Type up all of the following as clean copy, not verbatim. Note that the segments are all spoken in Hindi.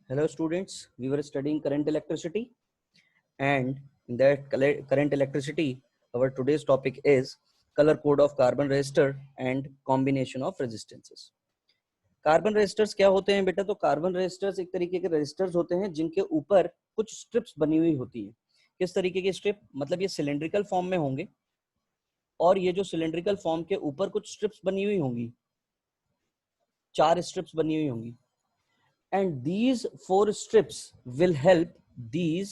Hello students, we were studying current electricity, and in that current electricity our today's topic is color code of carbon resistor and combination of resistances. Carbon resistors क्या होते हैं बेटा? तो कार्बन रेजिस्टर्स एक तरीके के रेजिस्टर्स होते हैं जिनके ऊपर कुछ स्ट्रिप्स बनी हुई होती है। किस तरीके की स्ट्रिप? मतलब ये सिलेंड्रिकल फॉर्म में होंगे और ये जो सिलेंड्रिकल फॉर्म के ऊपर कुछ स्ट्रिप्स बनी हुई होंगी, 4 स्ट्रिप्स बनी हुई होंगी, and these 4 strips will help these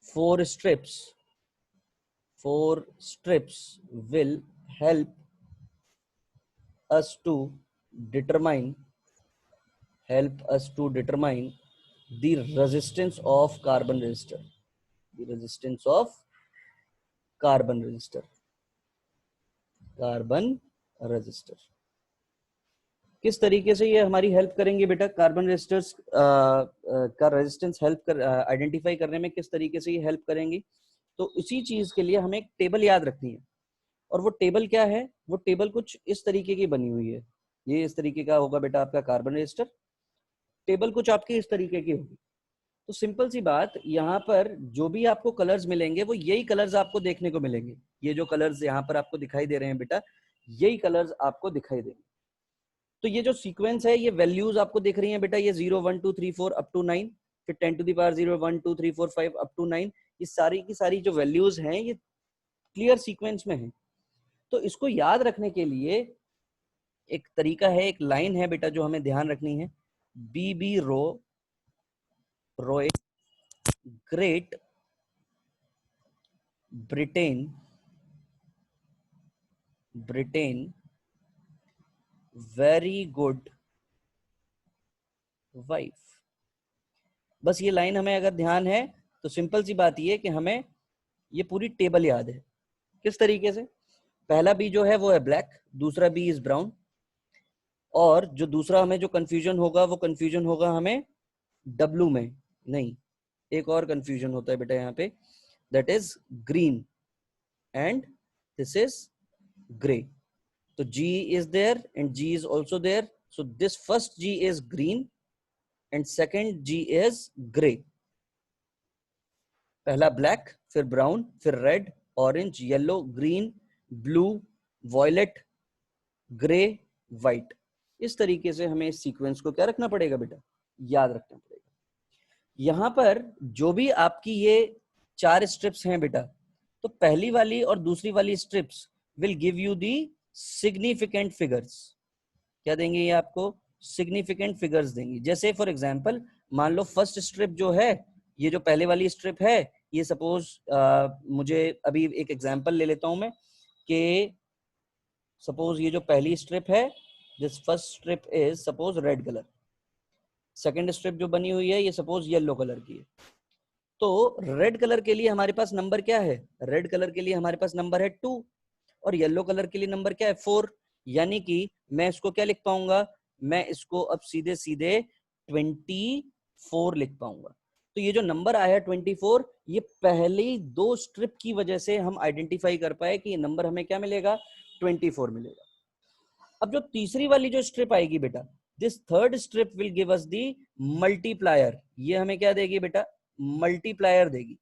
4 strips will help us to determine the resistance of carbon resistor, the resistance of carbon resistor. किस तरीके से ये हमारी हेल्प करेंगे बेटा? कार्बन रेजिस्टर्स का रेजिस्टेंस हेल्प कर आइडेंटिफाई करने में किस तरीके से ये हेल्प करेंगी? तो इसी चीज के लिए हमें एक टेबल याद रखनी है, और वो टेबल क्या है? वो टेबल कुछ इस तरीके की बनी हुई है। ये इस तरीके का होगा बेटा आपका कार्बन रेजिस्टर। टेबल कुछ आपकी इस तरीके की होगी। तो सिंपल सी बात, यहाँ पर जो भी आपको कलर्स मिलेंगे वो यही कलर्स आपको देखने को मिलेंगे। ये जो कलर्स यहाँ पर आपको दिखाई दे रहे हैं बेटा, यही कलर्स आपको दिखाई देंगे। तो ये जो सीक्वेंस है, ये वैल्यूज आपको दिख रही हैं बेटा, ये 0 1 2 3 4 अप टू 9, फिर 10 to the power 0 1 2 3 4 5 up to 9। ये सारी की सारी जो वैल्यूज हैं ये क्लियर सीक्वेंस में है। तो इसको याद रखने के लिए एक तरीका है, एक लाइन है बेटा जो हमें ध्यान रखनी है। बी रोए great Britain very good wife. बस ये लाइन हमें अगर ध्यान है तो सिंपल सी बात ये कि हमें ये पूरी टेबल याद है। किस तरीके से? पहला बी जो है वो है ब्लैक, दूसरा बी इज ब्राउन, और जो दूसरा हमें जो कंफ्यूजन होगा हमें डब्लू में नहीं, एक और कंफ्यूजन होता है बेटा यहाँ पे, that is green and this is grey. तो G is there and G is also there. So this first G is green and second G is gray. पहला ब्लैक, फिर ब्राउन, फिर red, orange, yellow, green, blue, violet, grey, white. इस तरीके से हमें इस सीक्वेंस को क्या रखना पड़ेगा बेटा? याद रखना पड़ेगा। यहां पर जो भी आपकी ये 4 स्ट्रिप्स हैं बेटा, तो पहली वाली और दूसरी वाली strips will give you the significant figures. क्या देंगे ये आपको? सिग्निफिकेंट फिगर्स देंगे। जैसे फॉर एग्जांपल मान लो फर्स्ट स्ट्रिप जो है, ये जो पहले वाली स्ट्रिप है, ये सपोज मुझे अभी एक एग्जांपल ले लेता हूं मैं कि सपोज ये जो पहली स्ट्रिप है, this first strip is suppose red colour, second strip जो बनी हुई है ये सपोज येलो कलर की है। तो रेड कलर के लिए हमारे पास नंबर क्या है? रेड कलर के लिए हमारे पास नंबर है 2, और येलो कलर के लिए नंबर क्या है? 4। यानी कि मैं इसको क्या लिख पाऊंगा? मैं इसको अब सीधे सीधे 24 लिख पाऊंगा। तो ये जो नंबर आया 24, ये पहली 2 स्ट्रिप की वजह से हम आइडेंटिफाई कर पाए कि ये नंबर हमें क्या मिलेगा? 24 मिलेगा। अब जो तीसरी वाली जो स्ट्रिप आएगी बेटा, this third strip will give us the multiplier. ये हमें क्या देगी बेटा? मल्टीप्लायर देगी।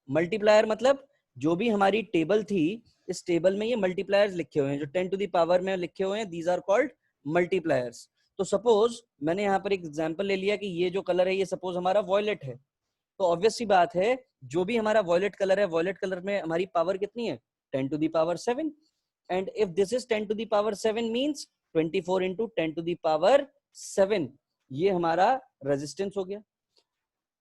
मल्टीप्लायर मतलब जो भी हमारी टेबल थी, इस टेबल में ये मल्टीप्लायर्स लिखे हुए हैं, जो 10 टू द पावर में लिखे हुए हैं, दीज आर कॉल्ड मल्टीप्लायर्स। तो सपोज मैंने यहाँ पर एक एग्जांपल ले लिया कि ये जो कलर है ये सपोज हमारा वॉयलेट है। तो ऑब्वियस सी बात है, जो भी हमारा वॉयलेट कलर है, वॉयलेट कलर में हमारी पावर कितनी है? 10 to the power 7। And if this is 10 to the power 7 means 24 into 10 to the power 7, ये हमारा रेजिस्टेंस हो गया।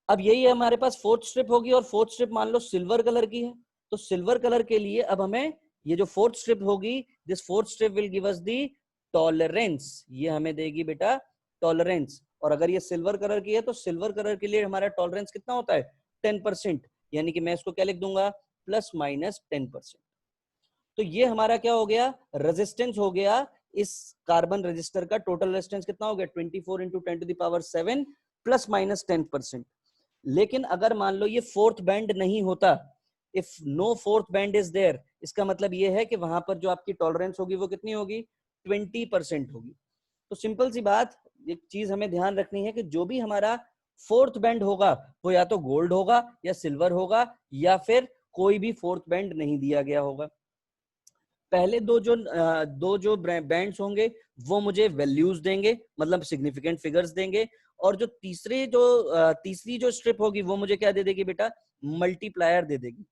अब यही हमारे पास फोर्थ स्ट्रिप होगी, और फोर्थ स्ट्रिप मान लो सिल्वर कलर की है। तो सिल्वर कलर के लिए अब हमें ये जो फोर्थ स्ट्रिप होगी, this fourth strip will give us the tolerance. ये हमें देगी बेटा टॉलरेंस। और अगर ये सिल्वर कलर की है तो सिल्वर कलर के लिए हमारा टॉलरेंस कितना होता है? 10%। यानी कि मैं इसको क्या लिख दूंगा? Plus minus 10%। तो ये हमारा क्या हो गया? रेजिस्टेंस हो गया। इस कार्बन रजिस्टर का टोटल रेजिस्टेंस कितना हो गया? 24 into 10 to the power 7 plus minus 10%। लेकिन अगर मान लो ये फोर्थ बैंड नहीं होता, if no fourth band is there, इसका मतलब ये है कि वहां पर जो आपकी टॉलरेंस होगी वो कितनी होगी? 20% होगी। तो सिंपल सी बात, एक चीज हमें ध्यान रखनी है कि जो भी हमारा फोर्थ बैंड होगा वो या तो गोल्ड होगा या सिल्वर होगा या फिर कोई भी फोर्थ बैंड नहीं दिया गया होगा। पहले दो जो बैंड्स होंगे वो मुझे वैल्यूज देंगे, मतलब सिग्निफिकेंट फिगर्स देंगे, और जो तीसरी जो स्ट्रिप होगी वो मुझे क्या दे देगी बेटा, मल्टीप्लायर दे देगी।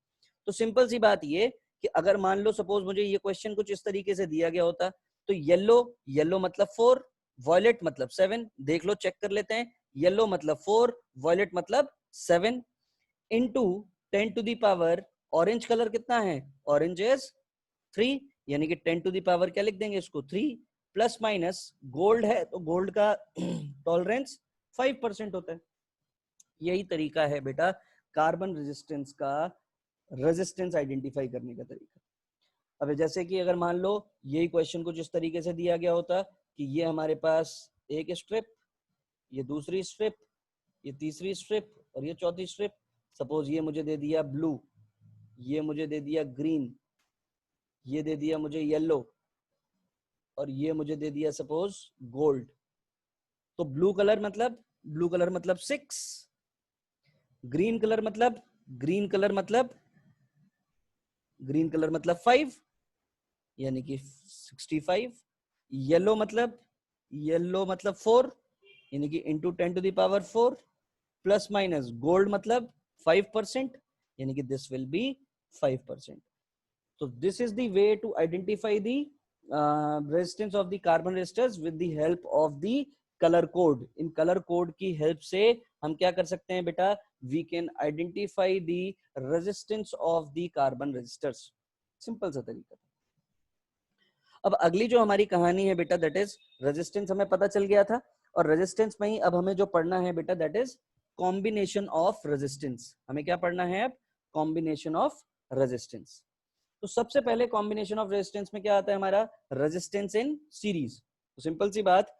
तो सिंपल सी बात ये कि अगर मान लो सपोज मुझे ये क्वेश्चन कुछ इस तरीके से दिया गया होता, तो येलो मतलब 4, वॉयलेट मतलब 7, देख लो चेक कर लेते हैं, येलो मतलब 4, वॉयलेट मतलब 7 into 10 to the power orange colour कितना है, ऑरेंज इज 3, यानी कि 10 टू दी पावर क्या लिख देंगे इसको 3, प्लस माइनस गोल्ड है तो गोल्ड का टॉलरेंस 5% होता है। यही तरीका है बेटा कार्बन रेजिस्टेंस का, रेजिस्टेंस आइडेंटिफाई करने का तरीका। अब जैसे कि अगर मान लो यही क्वेश्चन कुछ इस तरीके से दिया गया होता कि ये हमारे पास एक स्ट्रिप, ये दूसरी स्ट्रिप, ये तीसरी स्ट्रिप और ये चौथी स्ट्रिप, सपोज ये मुझे दे दिया ब्लू, ये मुझे दे दिया ग्रीन, ये दे दिया मुझे येलो और ये मुझे दे दिया सपोज गोल्ड। तो ब्लू कलर मतलब 6, ग्रीन कलर मतलब ग्रीन कलर मतलब 5, यानी कि 65, येलो मतलब 4, यानी कि into 10 to the power 4, plus minus gold मतलब 5%, यानी कि this will be 5%. So this is the way to identify the resistance of the carbon resistors with the help of the color code. In color code की help से हम क्या कर सकते हैं बेटा, we can identify the resistance of the carbon resistors. Simple सा तरीका। अब अगली जो हमारी कहानी है बेटा, दैट इज रेजिस्टेंस हमें पता चल गया था, और रेजिस्टेंस में ही अब हमें जो पढ़ना है बेटा that is combination of resistance. हमें क्या पढ़ना है अब, कॉम्बिनेशन ऑफ रेजिस्टेंस। तो सबसे पहले कॉम्बिनेशन ऑफ रेजिस्टेंस में क्या आता है हमारा, रेजिस्टेंस इन सीरीज। तो सिंपल सी बात,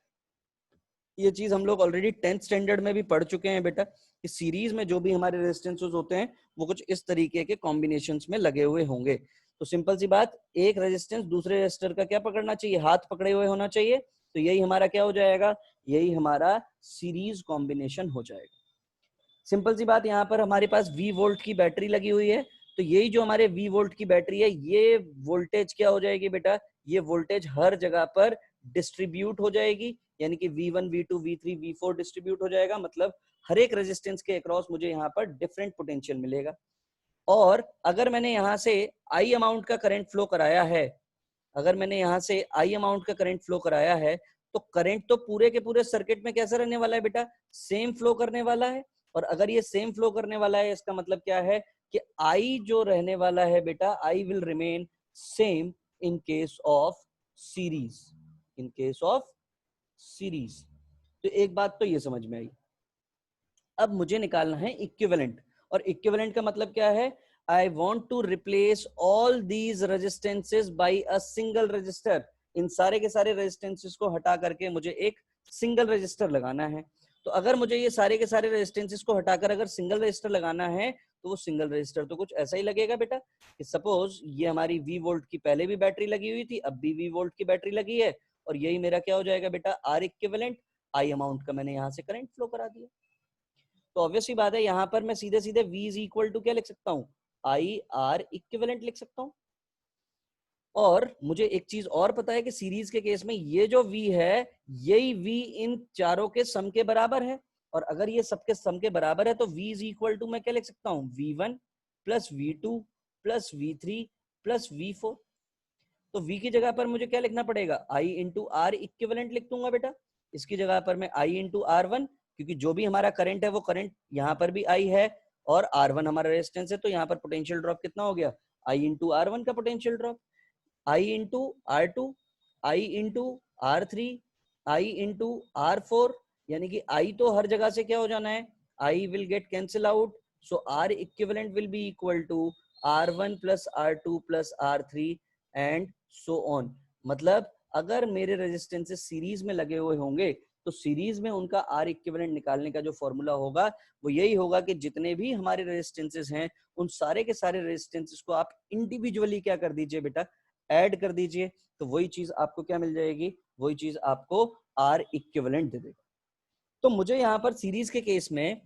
ये चीज हम लोग ऑलरेडी 10th स्टैंडर्ड में भी पढ़ चुके हैं बेटा, कि सीरीज में जो भी हमारे रेजिस्टेंसेस होते हैं वो कुछ इस तरीके के कॉम्बिनेशंस में लगे हुए होंगे। तो सिंपल सी बात, एक रेजिस्टेंस दूसरे रेजिस्टर का क्या पकड़ना चाहिए, हाथ पकड़े हुए होना चाहिए। तो यही हमारा क्या हो जाएगा, यही हमारा सीरीज कॉम्बिनेशन हो जाएगा। सिंपल सी बात, यहाँ पर हमारे पास V वोल्ट की बैटरी लगी हुई है, तो यही जो हमारे V वोल्ट की बैटरी है, ये वोल्टेज क्या हो जाएगी बेटा, ये वोल्टेज हर जगह पर डिस्ट्रीब्यूट हो जाएगी, यानी कि V1, V2, V3, V4 distribute हो जाएगा। मतलब हर एक रेजिस्टेंस के अक्रॉस मुझे यहाँ पर डिफरेंट पोटेंशियल मिलेगा। और अगर मैंने यहाँ से I अमाउंट का करंट फ्लो कराया है, अगर मैंने यहाँ से I अमाउंट का करंट फ्लो कराया है, तो करंट तो पूरे के पूरे सर्किट में कैसा रहने वाला है बेटा, सेम फ्लो करने वाला है। और अगर ये सेम फ्लो करने वाला है, इसका मतलब क्या है कि I जो रहने वाला है बेटा, I will remain same in case of series, in case of series. तो एक बात तो ये समझ में आई। अब मुझे निकालना है इक्विवेलेंट, और इक्विवेलेंट का मतलब क्या है, I want to replace all these resistances by a single resistor. इन सारे के सारे रेजिस्टेंसेस को हटा करके मुझे एक सिंगल रेजिस्टर लगाना है। तो अगर मुझे ये सारे के सारे रेजिस्टेंसेस को हटाकर अगर सिंगल रेजिस्टर लगाना है, तो वो सिंगल रेजिस्टर तो कुछ ऐसा ही लगेगा बेटा, कि सपोज ये हमारी V वोल्ट की पहले भी बैटरी लगी हुई थी, अब भी V वोल्ट की बैटरी लगी है, और यही मेरा क्या हो जाएगा बेटा, R इक्विवेलेंट। I अमाउंट का मैंने यहाँ से करंट फ्लो करा दिया। तो ऑब्वियस ही बात है, यहाँ पर मैं सीधे सीधे V इज इक्वल टू क्या लिख सकता हूँ, IR इक्विवेलेंट लिख सकता हूँ। और मुझे एक चीज और पता है कि सीरीज के केस में ये जो V है, यही V इन चारों के सम के बराबर है। और अगर ये सबके सम के बराबर है, तो V इज इक्वल टू मैं क्या लिख सकता हूँ, V1 plus V2 plus V3 plus V4। तो V की जगह पर मुझे क्या लिखना पड़ेगा, I इंटू R इक्विवेलेंट लिख दूंगा बेटा। इसकी जगह पर मैं I इंटू R1, क्योंकि जो भी हमारा करंट है वो करंट यहाँ पर भी I है, और R1 हमारा रेजिस्टेंस है, तो यहाँ पर पोटेंशियल ड्रॉप कितना हो गया, I इंटू R1 का potential drop, I into R2, I into R3, I into R4, यानी कि I तो हर जगह से क्या हो जाना है, I will get cancel out, so R equivalent will be equal to R1 plus R2 plus R3 and so on. मतलब अगर मेरे रेजिस्टेंसेस सीरीज में लगे हुए होंगे, तो सीरीज में उनका R इक्विवेलेंट निकालने का जो फॉर्मूला होगा वो यही होगा कि जितने भी हमारे रेजिस्टेंसेस हैं, उन सारे के सारे रेजिस्टेंसेस को आप इंडिविजुअली क्या कर दीजिए बेटा, ऐड कर दीजिए। तो वही चीज आपको क्या मिल जाएगी, वही चीज आपको R इक्विवेलेंट दे देगा। तो मुझे यहाँ पर सीरीज के केस में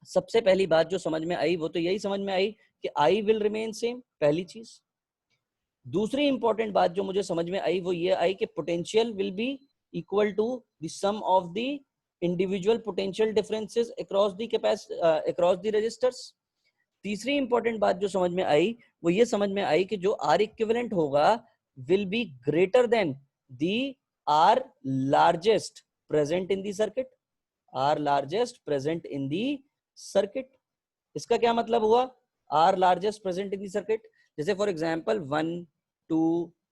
सबसे पहली बात जो समझ में आई वो तो यही समझ में आई कि आई विल रिमेन सेम, पहली चीज। दूसरी इंपॉर्टेंट बात जो मुझे समझ में आई वो ये आई कि potential will be equal to the sum of the individual potential differences across the resistors. तीसरी इंपॉर्टेंट बात जो समझ में आई वो ये समझ में आई कि जो आर इक्विवेलेंट होगा will be greater than the R largest present in the circuit, R largest present in the circuit. इसका क्या मतलब हुआ? R largest present in the circuit, जैसे फॉर एग्जांपल 1 2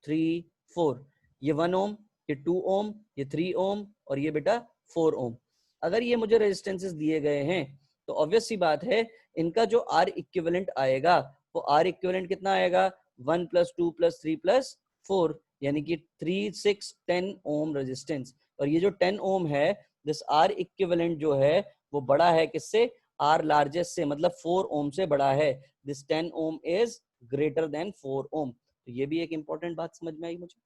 3 4, ये 1 ओम, ये 2 ओम, ये 3 ओम और ये बेटा 4 ओम। अगर ये मुझे रेजिस्टेंसेस दिए गए हैं तो ऑब्वियस सी बात है इनका जो आर इक्विवेलेंट आएगा वो आर इक्विवेलेंट कितना आएगा? 1 + 2 + 3 + 4, यानी कि 3 6 10 ओम रेजिस्टेंस। और ये जो 10 ओम है, दिस आर इक्विवेलेंट जो है वो बड़ा है किससे? आर लार्जेस्ट से, मतलब 4 ओम से बड़ा है। This 10 ohm is greater than 4 ohm. तो ये भी एक इंपॉर्टेंट बात समझ में आई मुझे।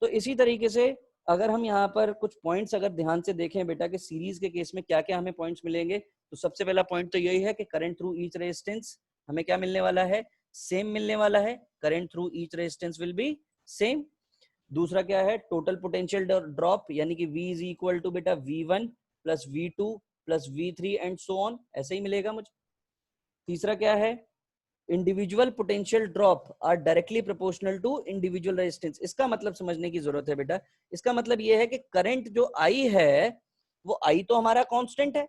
तो इसी तरीके से अगर हम यहाँ पर कुछ पॉइंट्स अगर ध्यान से देखें बेटा कि सीरीज के केस में क्या क्या हमें पॉइंट्स मिलेंगे, तो सबसे पहला पॉइंट तो यही है कि करंट थ्रू ईच रेजिस्टेंस हमें क्या मिलने वाला है? सेम मिलने वाला है। Current through each resistance will be same. दूसरा क्या है? टोटल पोटेंशियल ड्रॉप, यानी कि V इज इक्वल टू बेटा V1 + V2 + V3 and so on, ऐसे ही मिलेगा मुझे। तीसरा क्या है? Individual potential drop are directly proportional to individual resistance. इसका मतलब समझने की जरूरत है बेटा। इसका मतलब यह है कि करंट जो आई है वो आई तो हमारा कांस्टेंट है,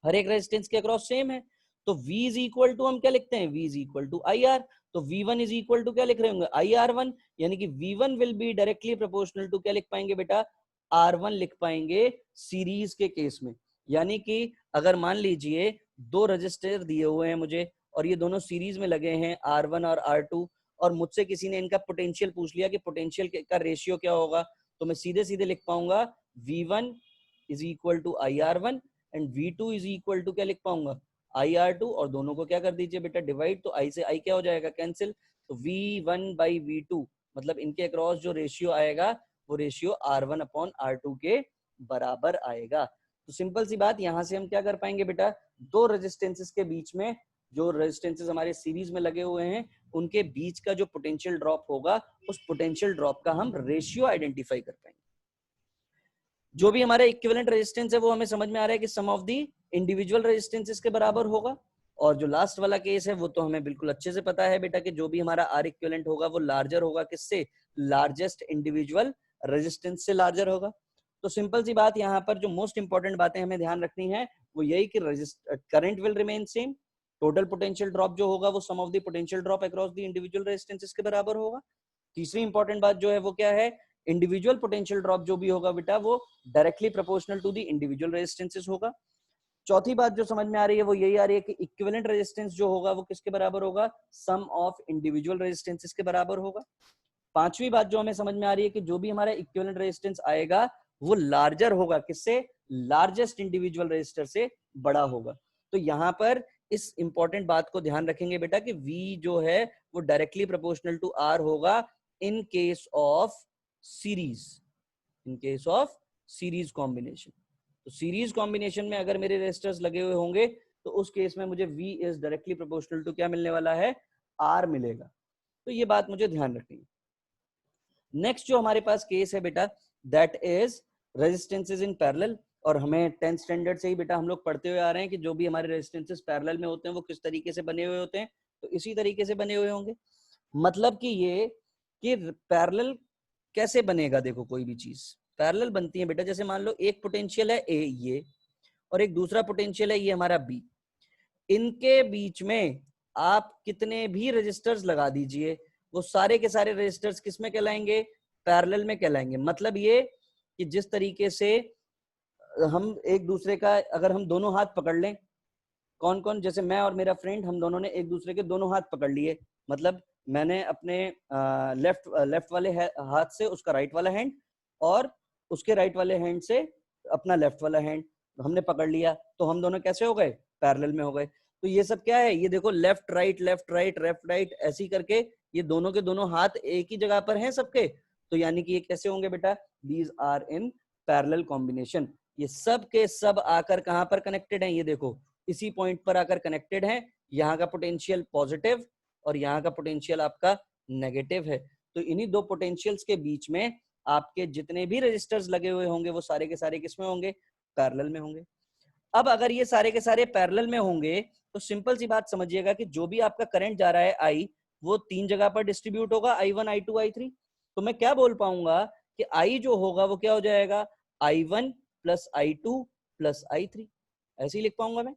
हर एक रेजिस्टेंस के अक्रॉस सेम है। तो V इज इक्वल टू हम क्या लिखते हैं? V is equal to IR। तो V1 इज इक्वल टू क्या लिख रहे होंगे? IR1, यानी कि V1 will be directly proportional to क्या लिख पाएंगे बेटा? R1 लिख पाएंगे सीरीज के केस में। यानी कि अगर मान लीजिए दो रजिस्टर दिए हुए हैं मुझे और ये दोनों सीरीज में लगे हैं R1 और R2, और मुझसे किसी ने इनका पोटेंशियल पूछ लिया कि पोटेंशियल का रेशियो क्या होगा, तो मैं सीधे सीधे लिख पाऊंगा V1 is equal to IR1 and V2 is equal to क्या लिख पाऊंगा? IR2, और दोनों को क्या कर दीजिए बेटा? डिवाइड। तो I से I क्या हो जाएगा? कैंसिल। तो V1/V2 मतलब इनके अक्रॉस जो रेशियो आएगा वो रेशियो R1/R2 के बराबर आएगा। तो सिंपल सी बात, यहां से हम क्या कर पाएंगे बेटा? दो रेजिस्टेंसेस के बीच में, जो रेजिस्टेंसेस हमारे सीरीज में लगे हुए हैं उनके बीच का जो पोटेंशियल ड्रॉप होगा उस पोटेंशियल ड्रॉप का हम रेशियो आइडेंटिफाई कर पाएंगे। जो भी हमारा इक्विवेलेंट रेजिस्टेंस है वो हमें समझ में आ रहा है कि सम ऑफ दी इंडिविजुअल रेजिस्टेंसेस के बराबर होगा। और जो लास्ट वाला केस है वो तो हमें बिल्कुल अच्छे से पता है बेटा कि जो भी हमारा आर इक्विवेलेंट होगा वो लार्जर होगा किससे? लार्जेस्ट इंडिविजुअल रेजिस्टेंस से लार्जर होगा। तो सिंपल सी बात, यहाँ पर जो मोस्ट इंपॉर्टेंट बातें हमें ध्यान रखनी है वो यही कि current will remain same, total potential drop जो होगा वो sum of the potential drop across the individual resistances के बराबर होगा। तीसरी इंपॉर्टेंट बात जो है वो क्या है? इंडिविजुअल पोटेंशियल ड्रॉप जो भी होगा बेटा वो directly proportional to the individual resistances होगा। चौथी बात जो समझ में आ रही है वो यही आ रही है कि इक्विवेलेंट रेजिस्टेंस जो होगा वो किसके बराबर होगा? सम ऑफ इंडिविजुअल रेजिस्टेंसेस के बराबर होगा। पांचवी बात जो हमें समझ में आ रही है कि जो भी हमारा इक्विवेलेंट रेजिस्टेंस आएगा वो लार्जर होगा किससे? लार्जेस्ट इंडिविजुअल रेजिस्टर से बड़ा होगा। तो यहाँ पर इस इंपॉर्टेंट बात को ध्यान रखेंगे बेटा कि V जो है वो डायरेक्टली प्रोपोर्शनल टू R होगा in case of series, in case of series combination. तो सीरीज कॉम्बिनेशन में अगर मेरे रेजिस्टर्स लगे हुए होंगे तो उस केस में मुझे V is directly proportional to क्या मिलने वाला है? R मिलेगा। तो ये बात मुझे ध्यान रखनी है। नेक्स्ट जो हमारे पास केस है बेटा that is resistances in parallel. और हमें 10th स्टैंडर्ड से ही बेटा हम लोग पढ़ते हुए आ रहे हैं कि जो भी हमारे रेजिस्टेंसेस पैरेलल में होते हैं वो किस तरीके से बने हुए होते हैं, तो इसी तरीके से बने हुए होंगे। मतलब कि ये कि पैरेलल कैसे बनेगा? देखो कोई भी चीज पैरेलल बनती है बेटा, जैसे मान लो एक पोटेंशियल है A ये और एक दूसरा पोटेंशियल है ये हमारा B, इनके बीच में आप कितने भी रेजिस्टर्स लगा दीजिए वो सारे के सारे रेजिस्टर्स किस में कहलाएंगे? पैरेलल में कहलाएंगे। मतलब ये कि जिस तरीके से हम एक दूसरे का, अगर हम दोनों हाथ पकड़ लें, कौन कौन, जैसे मैं और मेरा फ्रेंड, हम दोनों ने एक दूसरे के दोनों हाथ पकड़ लिए, मतलब मैंने अपने लेफ्ट वाले हाथ से उसका राइट वाला हैंड और उसके राइट वाले हैंड से अपना लेफ्ट वाला हैंड हमने पकड़ लिया, तो हम दोनों कैसे हो गए? पैरेलल में हो गए। तो ये सब क्या है? ये देखो left right left right left right ऐसी करके ये दोनों के दोनों हाथ एक ही जगह पर हैं सबके, तो यानी कि ये कैसे होंगे बेटा? These are in parallel combination. ये सब के सब आकर कहां पर कनेक्टेड हैं, ये देखो इसी पॉइंट पर आकर कनेक्टेड हैं। यहाँ का पोटेंशियल पॉजिटिव और यहाँ का पोटेंशियल आपका नेगेटिव है। तो इन्हीं दो पोटेंशियल्स के बीच में आपके जितने भी रेजिस्टर्स लगे हुए होंगे वो सारे के सारे किसमें होंगे, पैरेलल में होंगे। अब अगर ये सारे के सारे पैरेलल में होंगे तो सिंपल सी बात समझिएगा कि जो भी आपका करंट जा रहा है आई, वो तीन जगह पर डिस्ट्रीब्यूट होगा, I1 I2 I3। तो मैं क्या बोल पाऊंगा कि I जो होगा वो क्या हो जाएगा, I1 plus I2 plus I3, ऐसे ही लिख पाऊंगा मैं।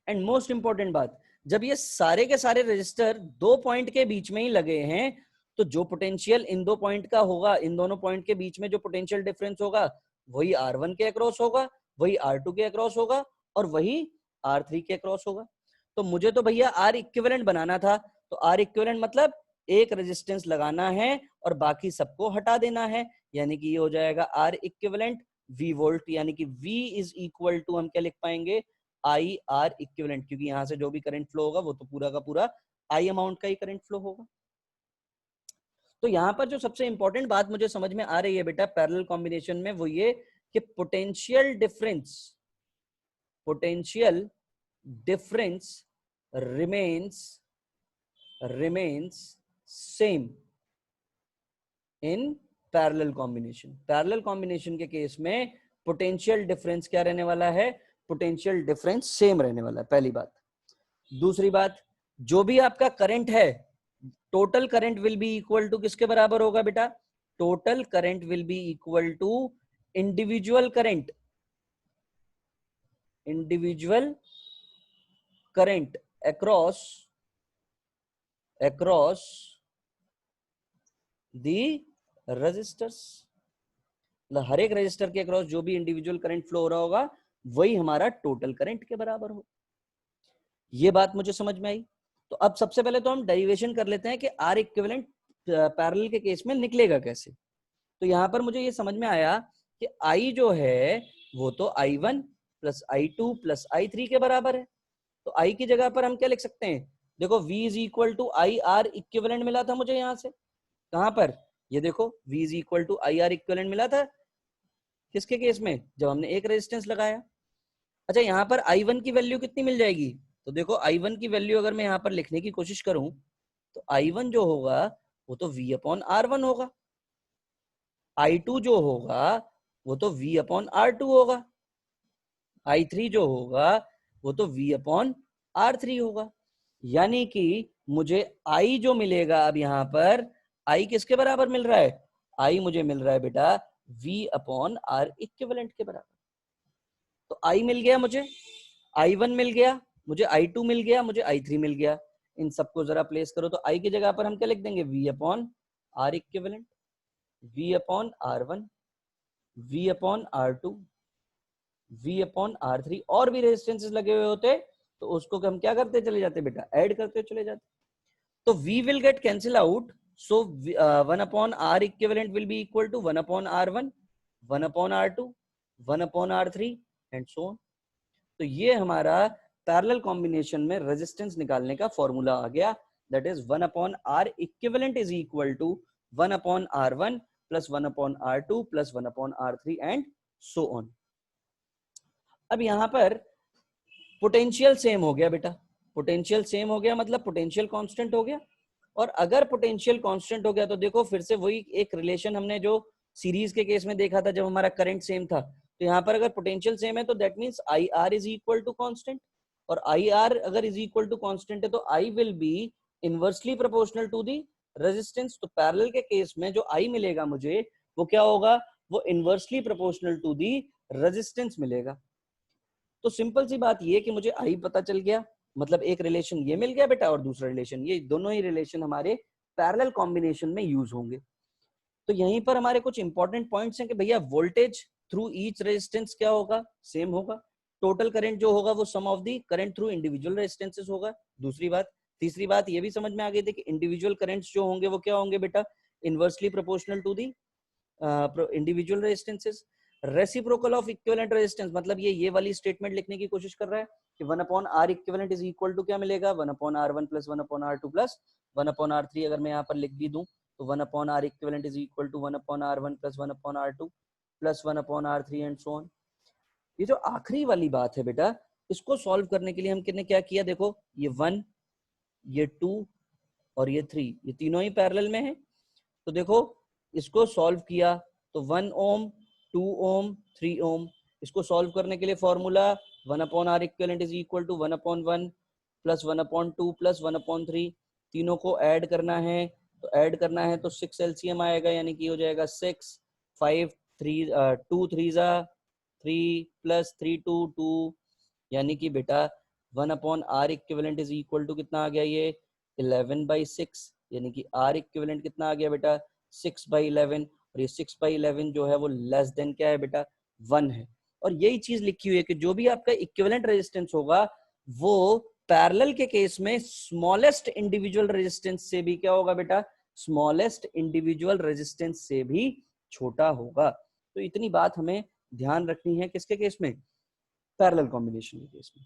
एंड मोस्ट इंपॉर्टेंट बात, जब ये सारे के सारे रजिस्टर दो पॉइंट के बीच में ही लगे हैं तो जो पोटेंशियल इन दो पॉइंट का होगा, इन दोनों पॉइंट के बीच में जो पोटेंशियल डिफरेंस होगा वही R1 के अक्रॉस होगा, वही R2 के अक्रॉस होगा और वही R3 के अक्रॉस होगा। तो मुझे तो भैया R इक्विवेलेंट बनाना था, तो R इक्विवेलेंट मतलब एक रेजिस्टेंस लगाना है और बाकी सबको हटा देना है, यानी कि ये हो जाएगा R इक्विवेलेंट V वोल्ट, यानी कि V इज इक्वल टू हम क्या लिख पाएंगे, आई आर इक्विवेलेंट, क्योंकि यहां से जो भी करंट फ्लो होगा वो तो पूरा का पूरा आई अमाउंट का ही करंट फ्लो होगा। तो यहां पर जो सबसे इंपॉर्टेंट बात मुझे समझ में आ रही है बेटा पैरेलल कॉम्बिनेशन में, वो ये कि potential difference remains same in parallel combination. Parallel combination के केस में पोटेंशियल डिफरेंस क्या रहने वाला है, पोटेंशियल डिफरेंस सेम रहने वाला है, पहली बात। दूसरी बात, जो भी आपका करंट है, total current will be equal to किसके बराबर होगा बेटा, total current will be equal to individual current across the resistors. मतलब हर एक रजिस्टर के अक्रॉस जो भी इंडिविजुअल करंट फ्लो हो रहा होगा वही हमारा टोटल करंट के बराबर हो। ये बात मुझे समझ में आई। तो अब सबसे पहले तो हम डेरिवेशन कर लेते हैं कि आर इक्विवेलेंट पैरेलल के केस में निकलेगा कैसे। तो यहां पर मुझे ये समझ में आया कि आई जो है वो तो I1 plus I2 plus I3 के बराबर है। तो आई की जगह पर हम क्या लिख सकते हैं, देखो V is equal to I R equivalent मिला था मुझे यहां से, कहां पर, ये देखो V is equal to I R equivalent मिला था किसके केस में, जब हमने एक रेजिस्टेंस लगाया। अच्छा, यहाँ पर I1 की वैल्यू कितनी मिल जाएगी, तो देखो I1 की वैल्यू अगर मैं यहाँ पर लिखने की कोशिश करूं तो I1 जो होगा वो तो V अपॉन R1 होगा, I2 जो होगा वो तो V अपॉन R2 होगा, I3 जो होगा वो तो V अपॉन R3 होगा। यानी कि मुझे I जो मिलेगा अब यहाँ पर, I किसके बराबर मिल रहा है, I मुझे मिल रहा है बेटा V अपॉन R इक्विवेलेंट के बराबर। तो I मिल गया मुझे, I1 मिल गया मुझे, I2 मिल गया मुझे, I3 मिल गया। इन सबको जरा प्लेस करो तो I की जगह पर हम क्या लिख देंगे, V upon R equivalent, V upon R1, V upon R2, V upon R3। और भी रेजिस्टेंसेस लगे हुए होते तो उसको हम क्या करते चले जाते बेटा, ऐड करते चले जाते। तो V will get cancel out, so 1 upon R equivalent will be equal to 1 upon R1, 1 upon R2, 1 upon R3 and so on। तो ये हमारा पैरेलल कॉम्बिनेशन में रेजिस्टेंस निकालने का फॉर्मूला आ गया, that is 1 upon R equivalent is equal to 1 upon R1 plus 1 upon R2 plus 1 upon R3 and so on। अब यहां पर पोटेंशियल सेम हो गया बेटा, पोटेंशियल सेम हो गया मतलब पोटेंशियल कांस्टेंट हो गया। और अगर पोटेंशियल कांस्टेंट हो गया तो देखो फिर से वही एक रिलेशन हमने जो सीरीज के केस में देखा था जब हमारा करंट सेम था, तो यहाँ पर अगर पोटेंशियल सेम है तो that means I R is equal to constant, और आई आर अगर इज इक्वल टू कांस्टेंट है तो I will be inversely proportional to the resistance. तो पैरेलल के केस में जो आई मिलेगा मुझे वो क्या होगा, वो inversely proportional to the resistance मिलेगा। तो सिंपल सी बात ये कि मुझे आई पता चल गया, मतलब एक रिलेशन ये मिल गया बेटा और दूसरा रिलेशन ये, दोनों ही रिलेशन हमारे पैरेलल कॉम्बिनेशन में यूज होंगे। तो यहीं पर हमारे कुछ इंपॉर्टेंट पॉइंट्स हैं कि भैया वोल्टेज थ्रू ईच रेजिस्टेंस क्या होगा, सेम होगा। टोटल करंट जो होगा वो sum of the current through individual resistances होगा, दूसरी बात। तीसरी बात ये भी समझ में आ गई थी कि इंडिविजुअल करंट्स जो होंगे वो क्या होंगे बेटा, inversely proportional to the individual resistances. Reciprocal of equivalent resistance, मतलब ये वाली स्टेटमेंट लिखने की कोशिश कर रहा है कि 1 upon R equivalent is equal to क्या मिलेगा, 1 upon R1 plus 1 upon R2 plus 1 upon R3। अगर मैं यहाँ पर लिख भी दूं तो 1 upon R equivalent is equal to 1 upon R1 plus 1 upon R2 plus 1/r3 and so on. ये जो आखिरी वाली बात है बेटा, इसको सॉल्व करने के लिए हमने क्या किया, देखो ये 1, ये 2 और ये 3, ये तीनों ही पैरेलल में है। तो देखो इसको सॉल्व किया तो 1 ओम, 2 ओम, 3 ओम। इसको सॉल्व करने के लिए formula 1/r equivalent is equal to 1/1 plus 1/2 plus 1/3। तीनों को ऐड करना है, तो ऐड करना है तो 6 एलसीएम आएगा, यानी कि हो जाएगा 6, 5, 3, 2 3 3 प्लस 3 2 2, यानी कि बेटा 1/r equivalent is equal to कितना आ गया, ये 11/6, यानी कि r इक्विवेलेंट कितना आ गया बेटा 6/11। और ये 6/11 जो है वो लेस देन क्या है बेटा 1 है। और यही चीज लिखी हुई है कि जो भी आपका इक्विवेलेंट रेजिस्टेंस होगा वो पैरेलल के केस में स्मॉलेस्ट इंडिविजुअल रेजिस्टेंस से भी क्या होगा बेटा, स्मॉलेस्ट इंडिविजुअल रेजिस्टेंस से भी छोटा होगा। तो इतनी बात हमें ध्यान रखनी है किसके केस में, पैरेलल कॉम्बिनेशन के केस में।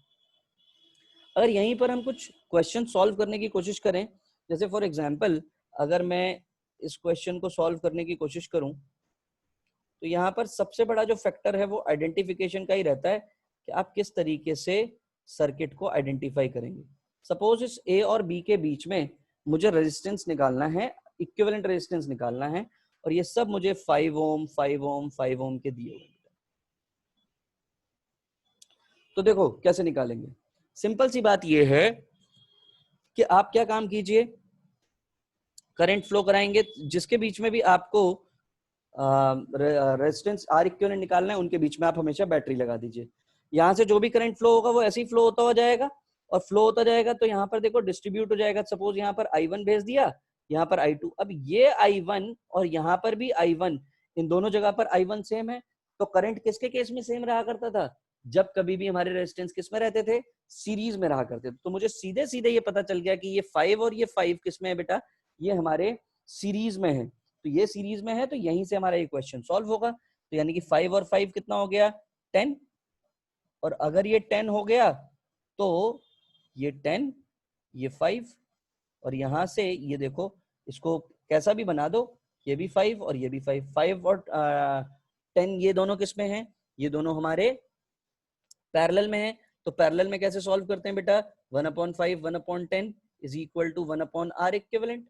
अगर यहीं पर हम कुछ क्वेश्चन सॉल्व करने की कोशिश करें, जैसे फॉर एग्जांपल अगर मैं इस क्वेश्चन को सॉल्व करने की कोशिश करूं, तो यहाँ पर सबसे बड़ा जो फैक्टर है वो आइडेंटिफिकेशन का ही रहता है कि आप किस तरीके से सर्किट को आइडेंटिफाई करेंगे। सपोज इस ए और बी के बीच में मुझे रेजिस्टेंस निकालना है, इक्विवेलेंट रेजिस्टेंस निकालना है, और ये सब मुझे 5 ओम 5 ओम 5 ओम के दिए हुए। तो देखो कैसे निकालेंगे, सिंपल सी बात ये है कि आप क्या काम कीजिए, करंट फ्लो कराएंगे, जिसके बीच में भी आपको रेजिस्टेंस आर इक्विवेलेंट निकालना है उनके बीच में आप हमेशा बैटरी लगा दीजिए। यहाँ से जो भी करंट फ्लो होगा वो ऐसे ही फ्लो होता हो जाएगा, और फ्लो होता जाएगा तो यहाँ पर देखो डिस्ट्रीब्यूट हो जाएगा। सपोज यहाँ पर I1 भेज दिया, यहाँ पर I2, अब ये I1 और यहाँ पर भी I1, इन दोनों जगह पर I1 सेम है। तो करंट किसके केस में सेम रहा करता था, जब कभी भी हमारे रेजिस्टेंस किस में रहते थे, सीरीज में रहा करते थे। तो मुझे सीधे सीधे ये पता चल गया कि ये 5 और ये 5 किस में है बेटा, ये हमारे सीरीज में है। तो ये सीरीज में है तो यहीं से हमारा ये क्वेश्चन सॉल्व होगा। तो यानी कि 5 और 5 कितना हो गया 10, और अगर ये 10 हो गया तो ये 10, ये 5, और यहां से ये देखो इसको कैसा भी बना दो, ये भी 5 और ये भी 5, 5 और 10 ये दोनों किस में है, ये दोनों हमारे पैरेलल में है। तो पैरेलल में कैसे सॉल्व करते हैं बेटा, 1/5 1/10 is equal to 1/r equivalent.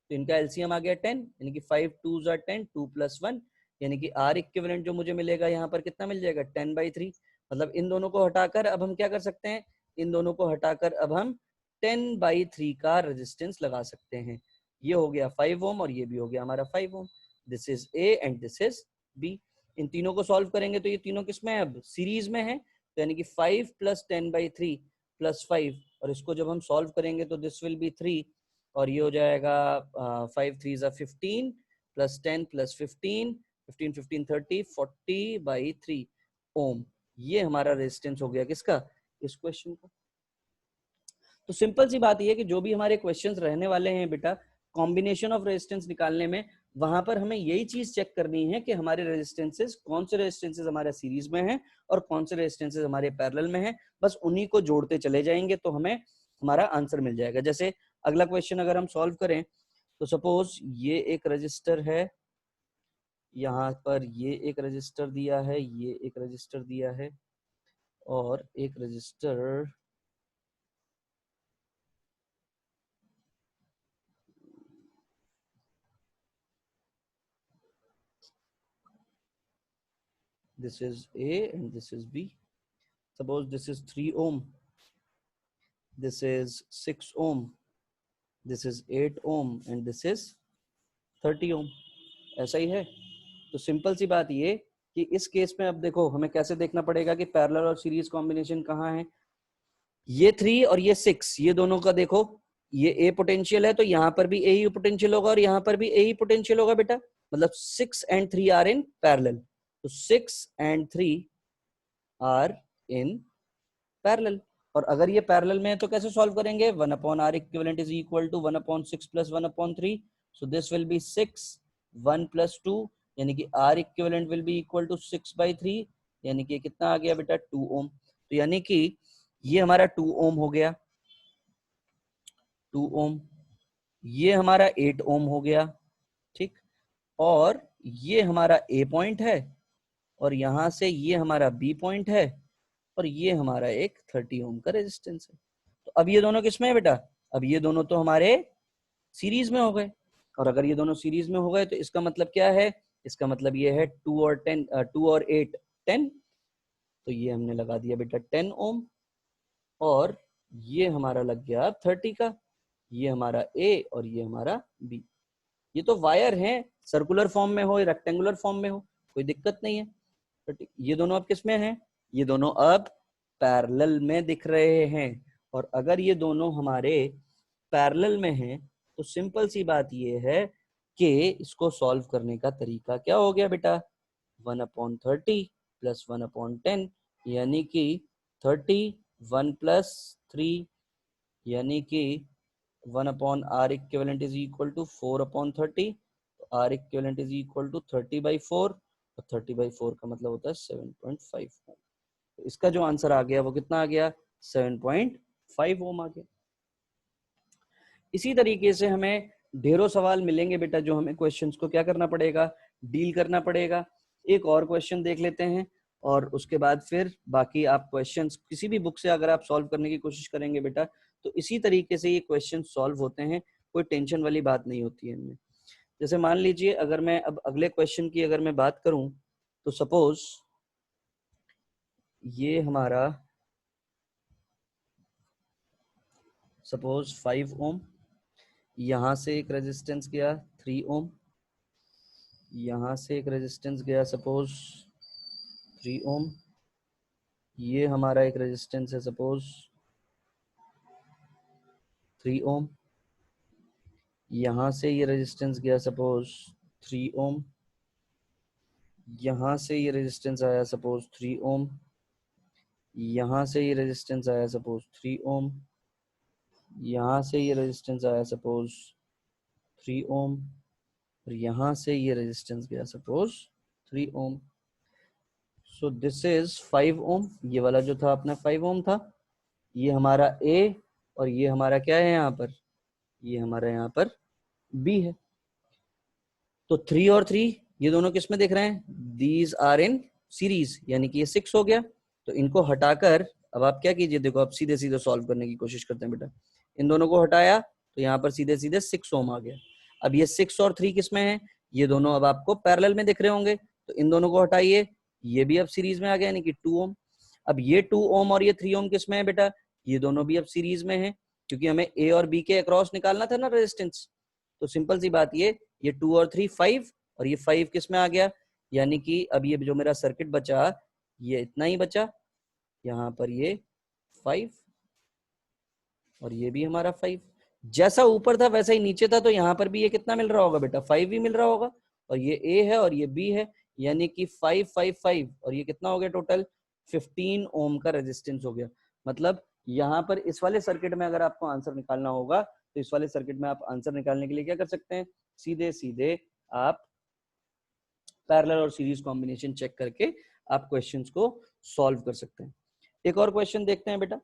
तो इनका एलसीएम आ गया 10, यानी कि 5 2s are 10, 2 + 1, यानी कि r इक्विवेलेंट जो मुझे मिलेगा यहाँ पर कितना मिल जाएगा 10/3। मतलब इन दोनों को हटाकर अब हम क्या कर सकते हैं, इन दोनों को हटाकर अब हम 10/3 का रेजिस्टेंस लगा सकते हैं। ये हो गया 5 ओम और ये भी हो गया हमारा 5 ohm. This is A and this is B. इन तीनों को सॉल्व करेंगे तो ये तीनों किसमें है, अब सीरीज में है। तो यानी कि 5 + 10/3 + 5, और इसको जब हम सॉल्व करेंगे तो दिस विल बी 3, और ये हो जाएगा 5 3 = 15 + 10 + 15 15 15 30 40/3 ओम। ये हमारा रेजिस्टेंस हो गया किसका, इस क्वेश्चन का। तो सिंपल सी बात ये है कि जो भी हमारे क्वेश्चंस रहने वाले हैं बेटा कॉम्बिनेशन ऑफ रेजिस्टेंस निकालने में, वहां पर हमें यही चीज चेक करनी है कि हमारे रेजिस्टेंसेस, कौन से रेजिस्टेंसेस हमारे सीरीज में हैं और कौन से रेजिस्टेंसेस हमारे पैरेलल में हैं। बस उन्हीं को जोड़ते चले जाएंगे तो हमें हमारा आंसर मिल जाएगा। जैसे अगला क्वेश्चन अगर हम सॉल्व करें तो सपोज ये एक रजिस्टर है, यहाँ पर ये एक रजिस्टर दिया है, ये एक रजिस्टर दिया है, और एक register this is A and this is B. Suppose this is 3 ohm, this is 6 ohm, this is 8 ohm and this is 30 ohm. ऐसा ही है। तो सिंपल सी बात ये कि इस केस में अब देखो हमें कैसे देखना पड़ेगा कि पैरेलल और सीरीज कॉम्बिनेशन कहाँ है। ये 3 और ये 6, ये दोनों का देखो, ये A पोटेंशियल है तो यहाँ पर भी A ही पोटेंशियल होगा और यहाँ पर भी A ही पोटेंशियल होगा बेटा। मतलब 6 and 3 आर इन पैरेलल, तो 6 and 3 आर इन पैरेलल। और अगर ये पैरेलल में है तो कैसे सॉल्व करेंगे, 1/r equivalent is equal to 1/6 + 1/3। So this will be 6 1 + 2, यानी कि r equivalent will be equal to 6/3, यानी कि कितना आ गया बेटा 2 ओम। तो यानी कि ये हमारा 2 ओम हो गया, 2 ओम, ये हमारा 8 ओम हो गया, ठीक। और ये हमारा ए पॉइंट है और यहाँ से ये हमारा बी पॉइंट है और ये हमारा एक 30 ओम का रेजिस्टेंस है। तो अब ये दोनों किसमें है बेटा? अब ये दोनों तो हमारे सीरीज में हो गए, और अगर ये दोनों सीरीज में हो गए तो इसका मतलब क्या है? इसका मतलब ये है 2 और 8 10। तो ये हमने लगा दिया बेटा 10 ओम, और ये हमारा लग गया 30 का। ये हमारा ए और ये हमारा बी। ये तो वायर हैं, सर्कुलर फॉर्म में हो या रेक्टेंगुलर फॉर्म में हो कोई दिक्कत नहीं है। ये दोनों अब किस में हैं? ये दोनों अब पैरेलल में दिख रहे हैं। और अगर ये दोनों हमारे पैरेलल में हैं तो सिंपल सी बात ये है कि इसको सॉल्व करने का तरीका क्या हो गया बेटा? 1/30 प्लस 1/10, यानी कि 30, 1 प्लस 3, यानी कि 1/R equivalent is equal to 4/30। तो R equivalent is equal to 30/4, और 30/4 का मतलब होता है 7.5 ओम। तो इसका जो आंसर आ गया वो कितना आ गया? 7.5 ओम आ गया। इसी तरीके से हमें ढेरों सवाल मिलेंगे बेटा, जो हमें क्वेश्चंस को क्या करना पड़ेगा? डील करना पड़ेगा। एक और क्वेश्चन देख लेते हैं और उसके बाद फिर बाकी आप क्वेश्चंस किसी भी बुक से अगर आप सॉल्व करने की कोशिश करेंगे बेटा, तो इसी तरीके से ये क्वेश्चन सॉल्व होते हैं, कोई टेंशन वाली बात नहीं होती है इनमें। जैसे मान लीजिए अगर मैं अब अगले क्वेश्चन की अगर मैं बात करूं, तो सपोज ये हमारा 5 ओम, यहां से एक रेजिस्टेंस गया 3 ओम, यहां से एक रेजिस्टेंस गया सपोज 3 ओम, ये हमारा एक रेजिस्टेंस है सपोज 3 ओम, यहां से ये रेजिस्टेंस गया सपोज 3 ओम, यहां से ये रेजिस्टेंस आया सपोज 3 ओम, यहां से ये रेजिस्टेंस आया सपोज 3 ओम, यहां से ये रेजिस्टेंस आया सपोज 3 ओम, और यहां से ये रेजिस्टेंस गया suppose 3 ohm. So this is 5 ohm. ये वाला जो था अपना 5 ओम था, ये हमारा ए, और ये हमारा क्या है यहाँ पर? ये हमारा यहाँ पर बी है। तो 3 और 3 ये दोनों किस में दिख रहे हैं? दीज आर इन सीरीज, यानी कि ये 6 हो गया। तो इनको हटाकर अब आप क्या कीजिए, देखो अब सीधे सीधे सॉल्व करने की कोशिश करते हैं बेटा। इन दोनों को हटाया तो यहाँ पर सीधे सीधे 6 ओम आ गया। अब ये 6 और 3 किस में है? ये दोनों अब आपको पैरेलल में दिख रहे होंगे, तो इन दोनों को हटाइए, ये भी अब सीरीज में आ गया, यानी कि 2 ओम। अब ये 2 ओम और ये 3 ओम किस में है बेटा? ये दोनों भी अब सीरीज में है, क्योंकि हमें ए और बी के अक्रॉस निकालना था ना रेजिस्टेंस। तो सिंपल सी बात ये 2 और 3 5, और ये 5 किस में आ गया? यानी कि अब ये जो मेरा सर्किट बचा ये इतना ही बचा, यहाँ पर ये 5 और ये भी हमारा 5। जैसा ऊपर था वैसा ही नीचे था, तो यहाँ पर भी ये कितना मिल रहा होगा बेटा? 5 ही मिल रहा होगा। और ये ए है और ये बी है, यानी कि 5 5 5, और ये कितना हो गया टोटल? 15 ओम का रेजिस्टेंस हो गया। मतलब यहाँ पर इस वाले सर्किट में अगर आपको आंसर निकालना होगा, तो इस वाले सर्किट में आप आंसर निकालने के लिए क्या कर सकते हैं? सीधे सीधे आप पैरेलल और सीरीज कॉम्बिनेशन चेक करके आप क्वेश्चंस को सॉल्व कर सकते हैं। एक और क्वेश्चन देखते हैं बेटा।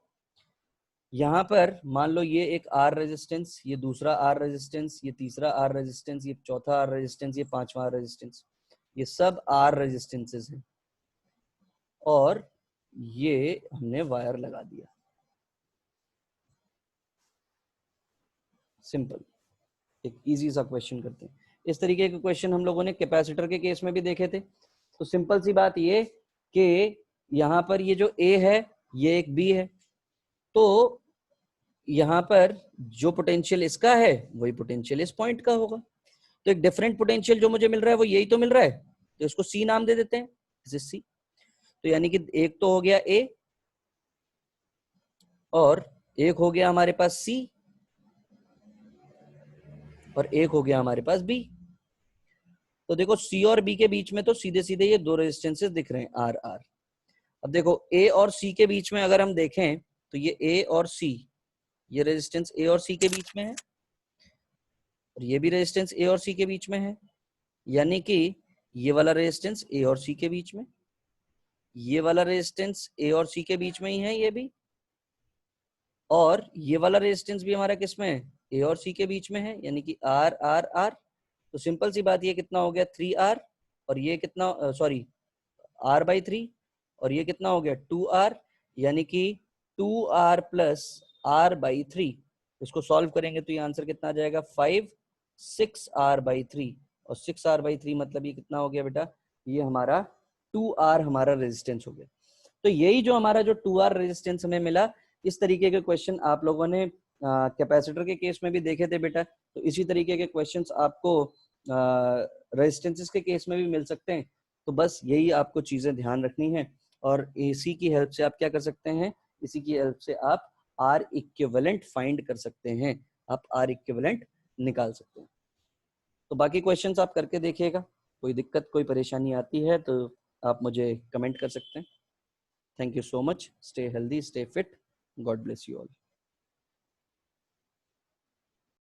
यहाँ पर मान लो ये एक आर रेजिस्टेंस, ये दूसरा आर रेजिस्टेंस, ये तीसरा आर रेजिस्टेंस, ये चौथा आर रेजिस्टेंस, ये पांचवा आर रेजिस्टेंस, ये सब आर रेजिस्टेंसेस हैं, और ये हमने वायर लगा दिया। सिंपल, एक इजी सा क्वेश्चन करते हैं। इस तरीके के क्वेश्चन हम लोगों ने कैपेसिटर के केस में भी देखे थे। तो सिंपल सी बात ये कि यहाँ पर ये जो ए है ये एक बी है, तो यहाँ पर जो पोटेंशियल इसका है वही पोटेंशियल इस पॉइंट का होगा। तो एक डिफरेंट पोटेंशियल जो मुझे मिल रहा है वो यही तो मिल रहा है, तो इसको सी नाम दे देते हैं, सी। तो यानी कि एक तो हो गया ए, और एक हो गया हमारे पास सी, और एक हो गया हमारे पास बी। तो देखो सी और बी के बीच में तो सीधे सीधे ये दो रेजिस्टेंसेस दिख रहे हैं, आर आर। अब देखो ए और सी के बीच में अगर हम देखें तो ये ए और सी, ये रेजिस्टेंस ए और सी के बीच में है, और ये भी रेजिस्टेंस ए और सी के बीच में है, यानी कि ये वाला रेजिस्टेंस ए और सी के बीच में, ये वाला रेजिस्टेंस ए और सी के बीच में ही है ये भी, और ये वाला रेजिस्टेंस भी हमारा किस में है? ए और सी के बीच में है, यानी कि आर आर आर। तो सिंपल सी बात ये कितना हो गया? 3R, और ये कितना, सॉरी r/3 और ये कितना हो गया 2r, यानी कि 2r प्लस r/3। इसको सॉल्व करेंगे तो ये आंसर कितना आ जाएगा 5 6r/3 और 6r/3 मतलब ये कितना हो गया बेटा, ये हमारा 2r हमारा रेजिस्टेंस हो गया। तो यही जो हमारा जो 2r रेजिस्टेंस हमें मिला, इस तरीके के क्वेश्चन आप लोगों ने कैपेसिटर के केस में भी देखे थे बेटा। तो इसी तरीके के क्वेश्चंस आपको रेजिस्टेंसेस के केस में भी मिल सकते हैं। तो बस यही आपको चीजें ध्यान रखनी है और इसी की हेल्प से आप क्या कर सकते हैं, इसी की हेल्प से आप आर इक्विवेलेंट फाइंड कर सकते हैं, आप आर इक्विवेलेंट निकाल सकते हैं। तो बाकी क्वेश्चंस आप करके देखिएगा, कोई दिक्कत कोई परेशानी आती है तो आप मुझे कमेंट कर सकते हैं। Thank you so much, stay healthy, stay fit, God bless you all.